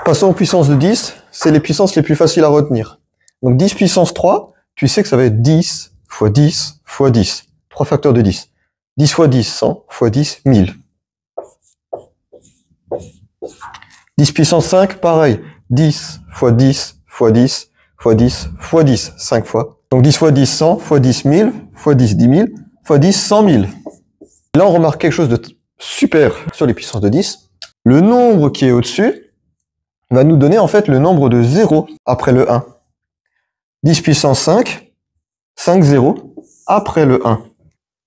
Passons aux puissances de 10, c'est les puissances les plus faciles à retenir. Donc 10 puissance 3, tu sais que ça va être 10 fois 10 fois 10. 3 facteurs de 10. 10 fois 10, 100 fois 10, 1000. 10 puissance 5, pareil. 10 fois 10 fois 10 fois 10 fois 10, 5 fois. Donc 10 fois 10, 100 fois 10, 1000 fois 10, 10 000 fois 10, 100 000. Là, on remarque quelque chose de super sur les puissances de 10. Le nombre qui est au-dessus va nous donner en fait le nombre de zéros après le 1. 10 puissance 5, 5 zéros après le 1.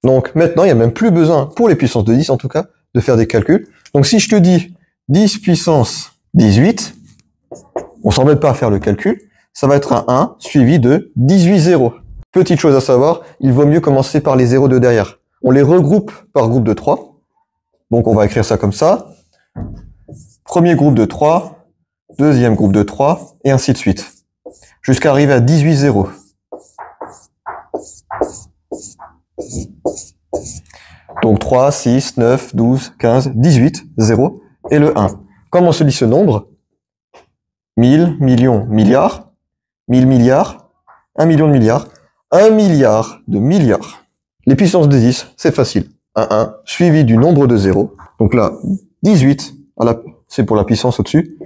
Donc maintenant, il n'y a même plus besoin, pour les puissances de 10 en tout cas, de faire des calculs. Donc si je te dis 10 puissance 18, on s'embête pas à faire le calcul, ça va être un 1 suivi de 18 zéros. Petite chose à savoir, il vaut mieux commencer par les zéros de derrière. On les regroupe par groupe de 3. Donc on va écrire ça comme ça. Premier groupe de 3, deuxième groupe de 3, et ainsi de suite. Jusqu'à arriver à 18 zéros. Donc 3, 6, 9, 12, 15, 18, 0 et le 1. Comment se lit ce nombre? 1000, millions, milliards, 1000 milliards, 1 million de milliards, 1 milliard de milliards. Les puissances de 10, c'est facile. Un 1 suivi du nombre de 0. Donc là, 18, c'est pour la puissance au-dessus,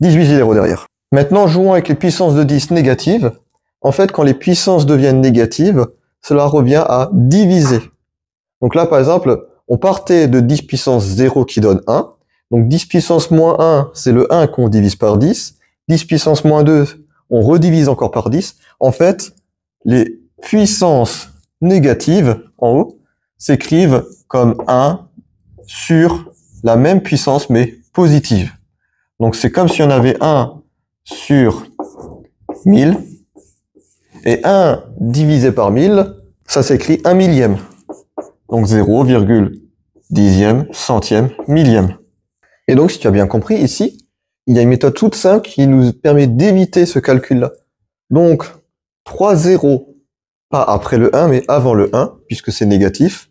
18 zéros derrière. Maintenant, jouons avec les puissances de 10 négatives. En fait, quand les puissances deviennent négatives, cela revient à diviser. Donc là, par exemple, on partait de 10 puissance 0 qui donne 1. Donc 10 puissance moins 1, c'est le 1 qu'on divise par 10. 10 puissance moins 2, on redivise encore par 10. En fait, les puissances négatives, en haut, s'écrivent comme 1 sur la même puissance, mais positive. Donc c'est comme si on avait 1 sur 1000, et 1 divisé par 1000, ça s'écrit 1 millième. Donc 0,10e, centième, millième. Et donc, si tu as bien compris, ici, il y a une méthode toute simple qui nous permet d'éviter ce calcul-là. Donc, 3 zéros, pas après le 1, mais avant le 1, puisque c'est négatif,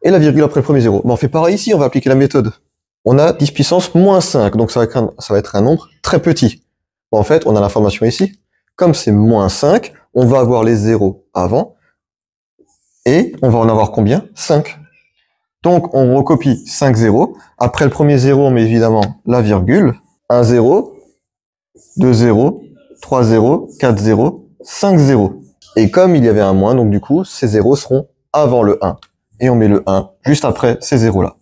et la virgule après le premier zéro. Mais on fait pareil ici, on va appliquer la méthode. On a 10 puissance moins 5, donc ça va être un nombre très petit. Bon, en fait, on a l'information ici. Comme c'est moins 5, on va avoir les zéros avant, et on va en avoir combien? 5. Donc, on recopie 5 zéros. Après le premier zéro, on met évidemment la virgule. 1 0, 2 0, 3 0, 4 0, 5 0. Et comme il y avait un moins, donc du coup, ces zéros seront avant le 1. Et on met le 1 juste après ces zéros-là.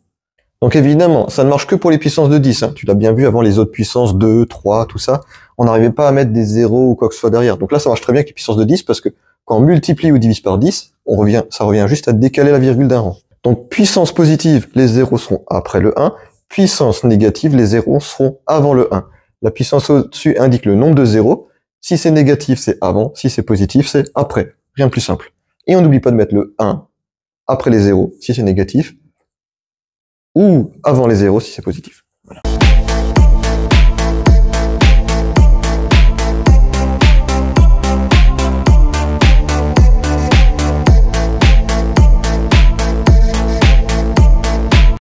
Donc évidemment, ça ne marche que pour les puissances de 10. Hein. Tu l'as bien vu avant les autres puissances 2, 3, tout ça. On n'arrivait pas à mettre des zéros ou quoi que ce soit derrière. Donc là, ça marche très bien avec les puissances de 10 parce que quand on multiplie ou divise par 10, ça revient juste à décaler la virgule d'un rang. Donc, puissance positive, les zéros seront après le 1. Puissance négative, les zéros seront avant le 1. La puissance au-dessus indique le nombre de zéros. Si c'est négatif, c'est avant. Si c'est positif, c'est après. Rien de plus simple. Et on n'oublie pas de mettre le 1 après les zéros, si c'est négatif, ou avant les zéros, si c'est positif.